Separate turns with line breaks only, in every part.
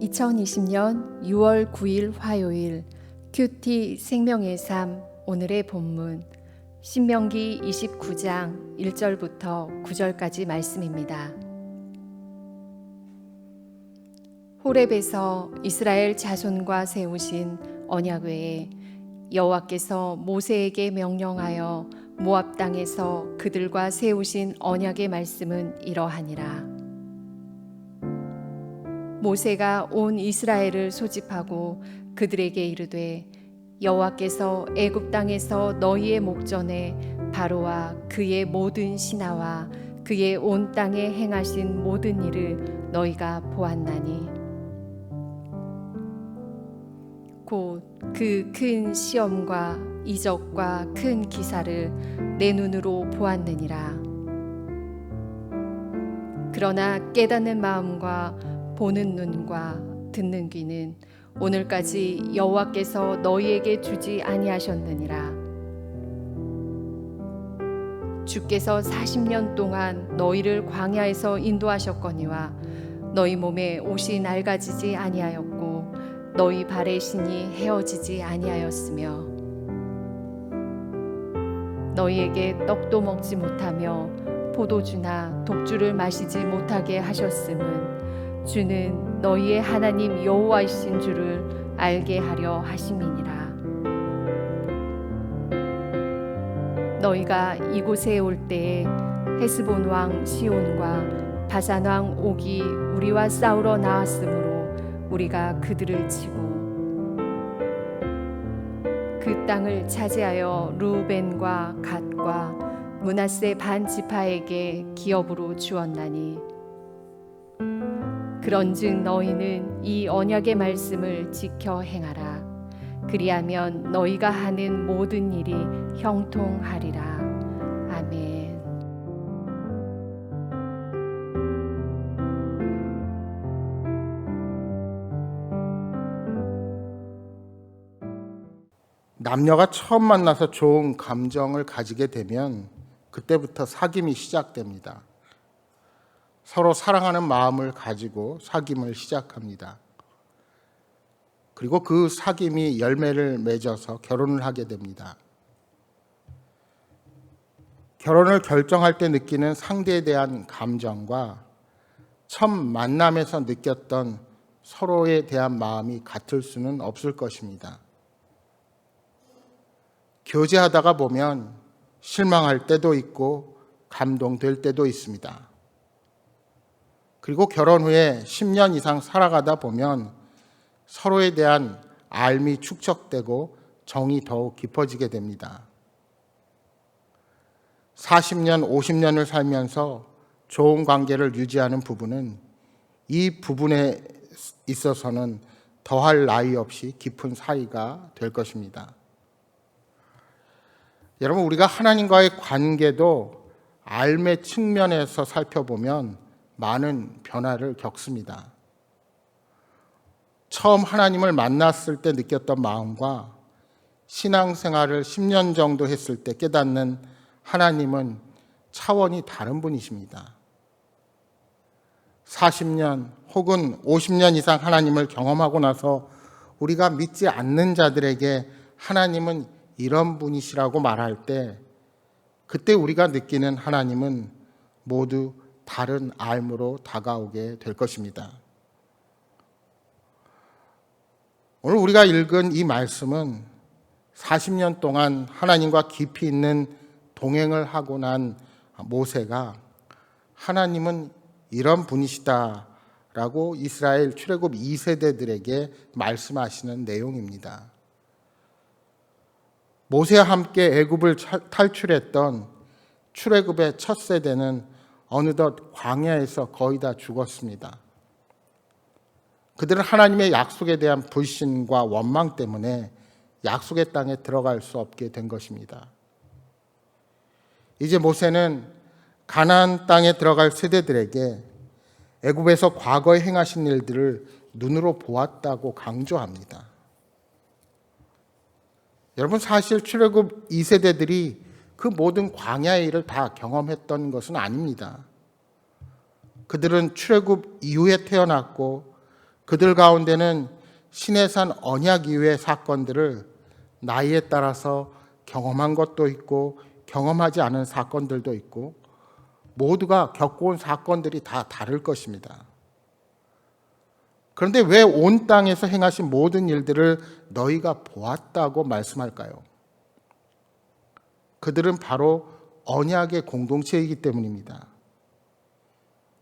2020년 6월 9일 화요일 큐티 생명의 삶 오늘의 본문 신명기 29장 1절부터 9절까지 말씀입니다. 호렙에서 이스라엘 자손과 세우신 언약궤에 여호와께서 모세에게 명령하여 모압 땅에서 그들과 세우신 언약의 말씀은 이러하니라. 모세가 온 이스라엘을 소집하고 그들에게 이르되 여호와께서 애굽 땅에서 너희의 목전에 바로와 그의 모든 신하와 그의 온 땅에 행하신 모든 일을 너희가 보았나니 곧 그 큰 시험과 이적과 큰 기사를 내 눈으로 보았느니라. 그러나 깨닫는 마음과 보는 눈과 듣는 귀는 오늘까지 여호와께서 너희에게 주지 아니하셨느니라. 주께서 40년 동안 너희를 광야에서 인도하셨거니와 너희 몸에 옷이 낡아지지 아니하였고 너희 발의 신이 헤어지지 아니하였으며 너희에게 떡도 먹지 못하며 포도주나 독주를 마시지 못하게 하셨음은 주는 너희의 하나님 여호와이신 줄을 알게 하려 하심이니라. 너희가 이곳에 올 때에 헤스본 왕 시온과 바산 왕 옥이 우리와 싸우러 나왔으므로 우리가 그들을 치고 그 땅을 차지하여 루벤과 갓과 므낫세 반 지파에게 기업으로 주었나니 그런즉 너희는 이 언약의 말씀을 지켜 행하라. 그리하면 너희가 하는 모든 일이 형통하리라. 아멘.
남녀가 처음 만나서 좋은 감정을 가지게 되면 그때부터 사귐이 시작됩니다. 서로 사랑하는 마음을 가지고 사귐을 시작합니다. 그리고 그 사귐이 열매를 맺어서 결혼을 하게 됩니다. 결혼을 결정할 때 느끼는 상대에 대한 감정과 첫 만남에서 느꼈던 서로에 대한 마음이 같을 수는 없을 것입니다. 교제하다가 보면 실망할 때도 있고 감동될 때도 있습니다. 그리고 결혼 후에 10년 이상 살아가다 보면 서로에 대한 알미 축적되고 정이 더욱 깊어지게 됩니다. 40년, 50년을 살면서 좋은 관계를 유지하는 부부는 이 부분에 있어서는 더할 나위 없이 깊은 사이가 될 것입니다. 여러분, 우리가 하나님과의 관계도 알매 측면에서 살펴보면 많은 변화를 겪습니다. 처음 하나님을 만났을 때 느꼈던 마음과 신앙생활을 10년 정도 했을 때 깨닫는 하나님은 차원이 다른 분이십니다. 40년 혹은 50년 이상 하나님을 경험하고 나서 우리가 믿지 않는 자들에게 하나님은 이런 분이시라고 말할 때 그때 우리가 느끼는 하나님은 모두 다른 알므로 다가오게 될 것입니다. 오늘 우리가 읽은 이 말씀은 40년 동안 하나님과 깊이 있는 동행을 하고 난 모세가 하나님은 이런 분이시다라고 이스라엘 출애굽 2세대들에게 말씀하시는 내용입니다. 모세와 함께 애굽을 탈출했던 출애굽의 첫 세대는 어느덧 광야에서 거의 다 죽었습니다. 그들은 하나님의 약속에 대한 불신과 원망 때문에 약속의 땅에 들어갈 수 없게 된 것입니다. 이제 모세는 가나안 땅에 들어갈 세대들에게 애굽에서 과거에 행하신 일들을 눈으로 보았다고 강조합니다. 여러분, 사실 출애굽 2세대들이 그 모든 광야의 일을 다 경험했던 것은 아닙니다. 그들은 출애굽 이후에 태어났고 그들 가운데는 시내산 언약 이후의 사건들을 나이에 따라서 경험한 것도 있고 경험하지 않은 사건들도 있고 모두가 겪어온 사건들이 다 다를 것입니다. 그런데 왜 온 땅에서 행하신 모든 일들을 너희가 보았다고 말씀할까요? 그들은 바로 언약의 공동체이기 때문입니다.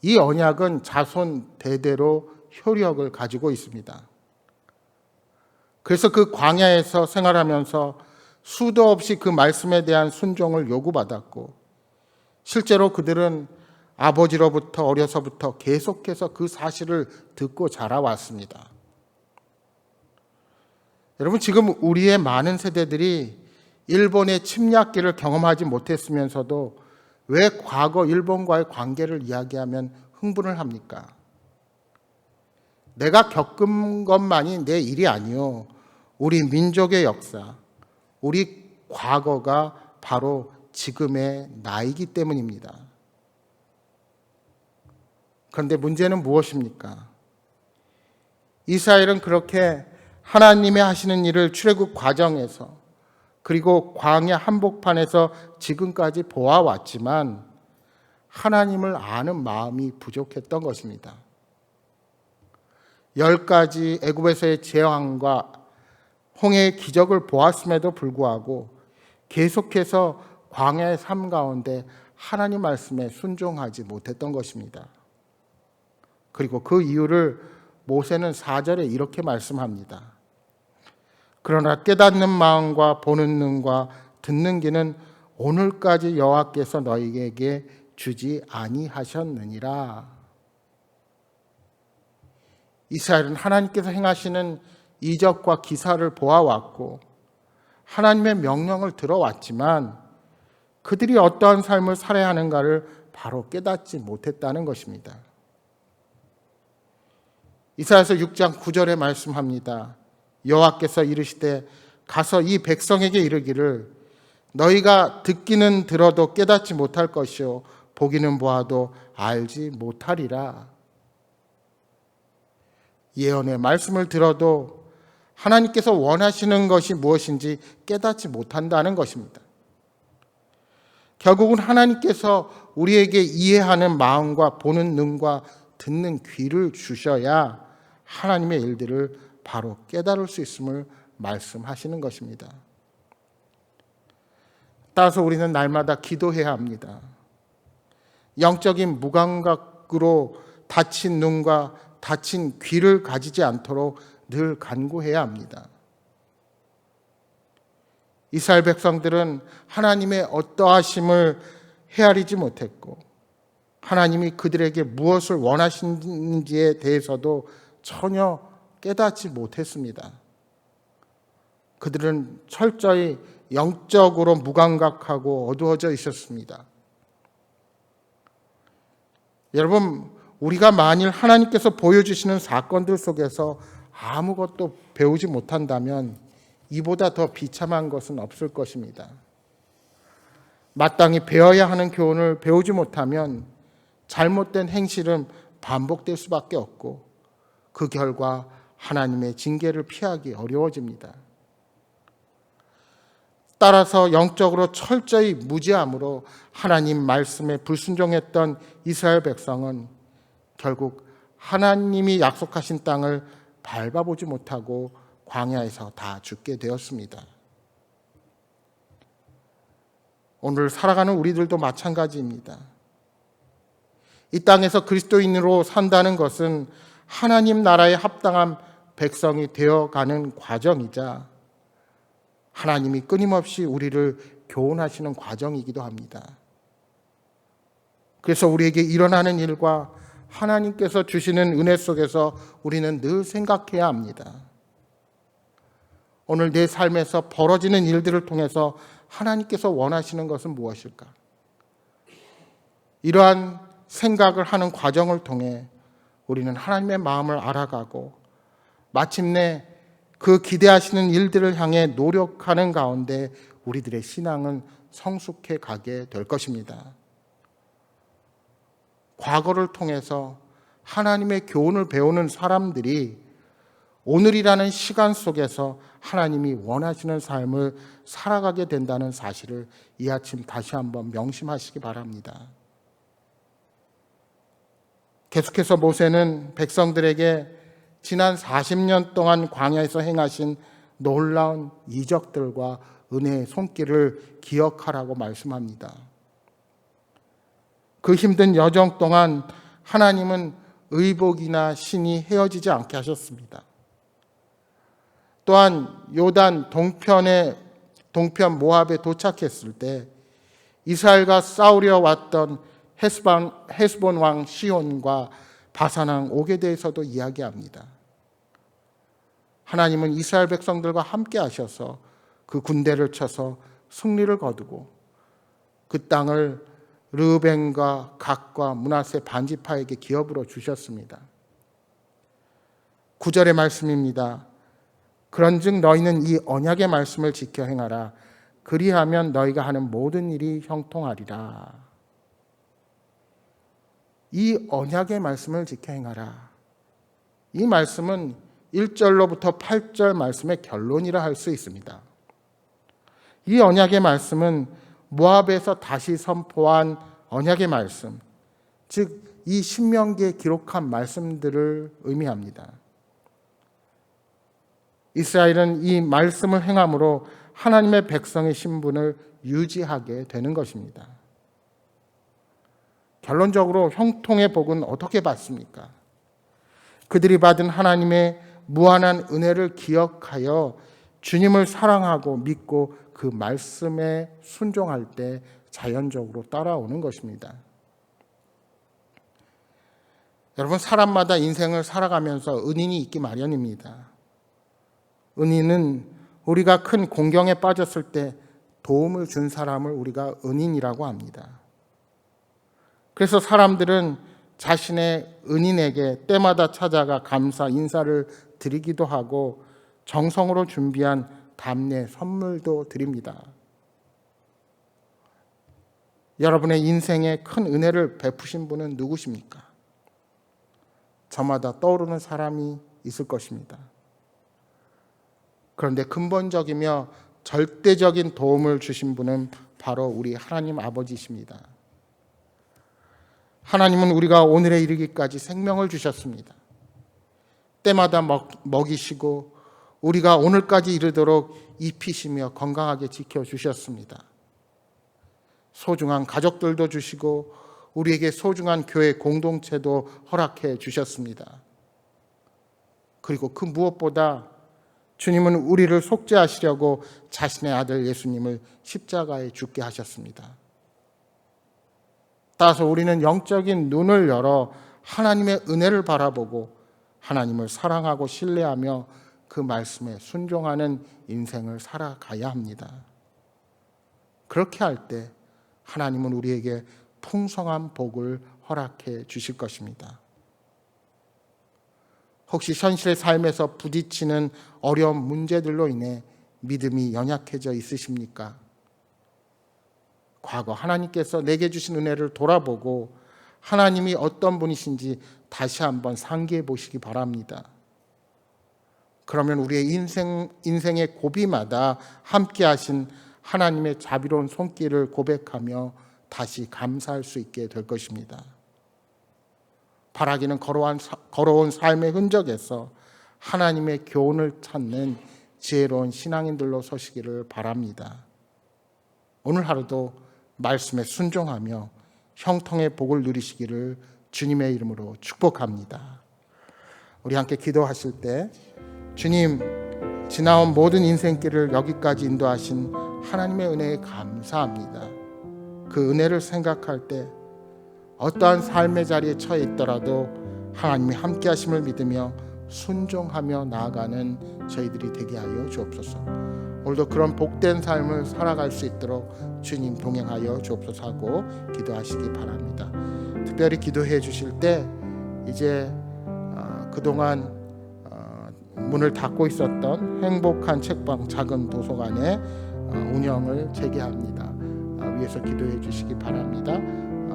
이 언약은 자손 대대로 효력을 가지고 있습니다. 그래서 그 광야에서 생활하면서 수도 없이 그 말씀에 대한 순종을 요구받았고 실제로 그들은 아버지로부터 어려서부터 계속해서 그 사실을 듣고 자라왔습니다. 여러분, 지금 우리의 많은 세대들이 일본의 침략기를 경험하지 못했으면서도 왜 과거 일본과의 관계를 이야기하면 흥분을 합니까? 내가 겪은 것만이 내 일이 아니요. 우리 민족의 역사, 우리 과거가 바로 지금의 나이기 때문입니다. 그런데 문제는 무엇입니까? 이스라엘은 그렇게 하나님의 하시는 일을 출애굽 과정에서 그리고 광야 한복판에서 지금까지 보아왔지만 하나님을 아는 마음이 부족했던 것입니다. 10가지 애굽에서의 재앙과 홍해의 기적을 보았음에도 불구하고 계속해서 광야의 삶 가운데 하나님 말씀에 순종하지 못했던 것입니다. 그리고 그 이유를 모세는 4절에 이렇게 말씀합니다. 그러나 깨닫는 마음과 보는 눈과 듣는 귀는 오늘까지 여호와께서 너희에게 주지 아니하셨느니라. 이스라엘은 하나님께서 행하시는 이적과 기사를 보아왔고 하나님의 명령을 들어왔지만 그들이 어떠한 삶을 살아야 하는가를 바로 깨닫지 못했다는 것입니다. 이사야서 6장 9절에 말씀합니다. 여호와께서 이르시되 가서 이 백성에게 이르기를 너희가 듣기는 들어도 깨닫지 못할 것이요 보기는 보아도 알지 못하리라. 예언의 말씀을 들어도 하나님께서 원하시는 것이 무엇인지 깨닫지 못한다는 것입니다. 결국은 하나님께서 우리에게 이해하는 마음과 보는 눈과 듣는 귀를 주셔야 하나님의 일들을 바로 깨달을 수 있음을 말씀하시는 것입니다. 따라서 우리는 날마다 기도해야 합니다. 영적인 무감각으로 닫힌 눈과 닫힌 귀를 가지지 않도록 늘 간구해야 합니다. 이스라엘 백성들은 하나님의 어떠하심을 헤아리지 못했고 하나님이 그들에게 무엇을 원하시는지에 대해서도 전혀 깨닫지 못했습니다. 그들은 철저히 영적으로 무감각하고 어두워져 있었습니다. 여러분, 우리가 만일 하나님께서 보여주시는 사건들 속에서 아무것도 배우지 못한다면 이보다 더 비참한 것은 없을 것입니다. 마땅히 배워야 하는 교훈을 배우지 못하면 잘못된 행실은 반복될 수밖에 없고 그 결과 하나님의 징계를 피하기 어려워집니다. 따라서 영적으로 철저히 무지함으로 하나님 말씀에 불순종했던 이스라엘 백성은 결국 하나님이 약속하신 땅을 밟아보지 못하고 광야에서 다 죽게 되었습니다. 오늘 살아가는 우리들도 마찬가지입니다. 이 땅에서 그리스도인으로 산다는 것은 하나님 나라에 합당한 백성이 되어가는 과정이자 하나님이 끊임없이 우리를 교훈하시는 과정이기도 합니다. 그래서 우리에게 일어나는 일과 하나님께서 주시는 은혜 속에서 우리는 늘 생각해야 합니다. 오늘 내 삶에서 벌어지는 일들을 통해서 하나님께서 원하시는 것은 무엇일까? 이러한 생각을 하는 과정을 통해 우리는 하나님의 마음을 알아가고 마침내 그 기대하시는 일들을 향해 노력하는 가운데 우리들의 신앙은 성숙해 가게 될 것입니다. 과거를 통해서 하나님의 교훈을 배우는 사람들이 오늘이라는 시간 속에서 하나님이 원하시는 삶을 살아가게 된다는 사실을 이 아침 다시 한번 명심하시기 바랍니다. 계속해서 모세는 백성들에게 지난 40년 동안 광야에서 행하신 놀라운 이적들과 은혜의 손길을 기억하라고 말씀합니다. 그 힘든 여정 동안 하나님은 의복이나 신이 헤어지지 않게 하셨습니다. 또한 요단 동편 모압에 도착했을 때 이스라엘과 싸우려 왔던 헤스본 왕 시온과 바산 왕 옥에 대해서도 이야기합니다. 하나님은 이스라엘 백성들과 함께 하셔서 그 군대를 쳐서 승리를 거두고 그 땅을 르우벤과 갓과 므낫세 반지파에게 기업으로 주셨습니다. 9절의 말씀입니다. 그런즉 너희는 이 언약의 말씀을 지켜 행하라. 그리하면 너희가 하는 모든 일이 형통하리라. 이 언약의 말씀을 지켜 행하라. 이 말씀은 1절로부터 8절 말씀의 결론이라 할 수 있습니다. 이 언약의 말씀은 모압에서 다시 선포한 언약의 말씀, 즉 이 신명기에 기록한 말씀들을 의미합니다. 이스라엘은 이 말씀을 행함으로 하나님의 백성의 신분을 유지하게 되는 것입니다. 결론적으로 형통의 복은 어떻게 받습니까? 그들이 받은 하나님의 무한한 은혜를 기억하여 주님을 사랑하고 믿고 그 말씀에 순종할 때 자연적으로 따라오는 것입니다. 여러분, 사람마다 인생을 살아가면서 은인이 있기 마련입니다. 은인은 우리가 큰 공경에 빠졌을 때 도움을 준 사람을 우리가 은인이라고 합니다. 그래서 사람들은 자신의 은인에게 때마다 찾아가 감사 인사를 드리기도 하고 정성으로 준비한 답례 선물도 드립니다. 여러분의 인생에 큰 은혜를 베푸신 분은 누구십니까? 저마다 떠오르는 사람이 있을 것입니다. 그런데 근본적이며 절대적인 도움을 주신 분은 바로 우리 하나님 아버지십니다. 하나님은 우리가 오늘에 이르기까지 생명을 주셨습니다. 때마다 먹이시고 우리가 오늘까지 이르도록 입히시며 건강하게 지켜주셨습니다. 소중한 가족들도 주시고 우리에게 소중한 교회 공동체도 허락해 주셨습니다. 그리고 그 무엇보다 주님은 우리를 속죄하시려고 자신의 아들 예수님을 십자가에 죽게 하셨습니다. 따라서 우리는 영적인 눈을 열어 하나님의 은혜를 바라보고 하나님을 사랑하고 신뢰하며 그 말씀에 순종하는 인생을 살아가야 합니다. 그렇게 할 때 하나님은 우리에게 풍성한 복을 허락해 주실 것입니다. 혹시 현실의 삶에서 부딪히는 어려운 문제들로 인해 믿음이 연약해져 있으십니까? 과거 하나님께서 내게 주신 은혜를 돌아보고 하나님이 어떤 분이신지 다시 한번 상기해 보시기 바랍니다. 그러면 우리의 인생의 고비마다 함께 하신 하나님의 자비로운 손길을 고백하며 다시 감사할 수 있게 될 것입니다. 바라기는 걸어온 삶의 흔적에서 하나님의 교훈을 찾는 지혜로운 신앙인들로 서시기를 바랍니다. 오늘 하루도 말씀에 순종하며 형통의 복을 누리시기를 주님의 이름으로 축복합니다. 우리 함께 기도하실 때 주님, 지나온 모든 인생길을 여기까지 인도하신 하나님의 은혜에 감사합니다. 그 은혜를 생각할 때 어떠한 삶의 자리에 처해 있더라도 하나님이 함께 하심을 믿으며 순종하며 나아가는 저희들이 되게 하여 주옵소서. 오늘도 그런 복된 삶을 살아갈 수 있도록 주님 동행하여 주옵소서 하고 기도하시기 바랍니다. 특별히 기도해 주실 때 이제 그동안 문을 닫고 있었던 행복한 책방 작은 도서관의 운영을 재개합니다. 위해서 기도해 주시기 바랍니다.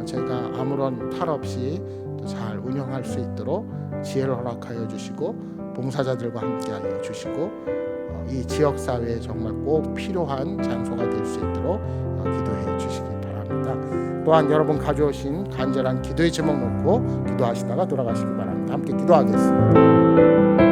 저희가 아무런 탈 없이 또 잘 운영할 수 있도록 지혜를 허락하여 주시고 봉사자들과 함께하여 주시고 이 지역 사회에 정말 꼭 필요한 장소가 될 수 있도록 기도해 주시기 바랍니다. 또한 여러분 가져오신 간절한 기도의 제목 놓고 기도하시다가 돌아가시기 바랍니다. 함께 기도하겠습니다.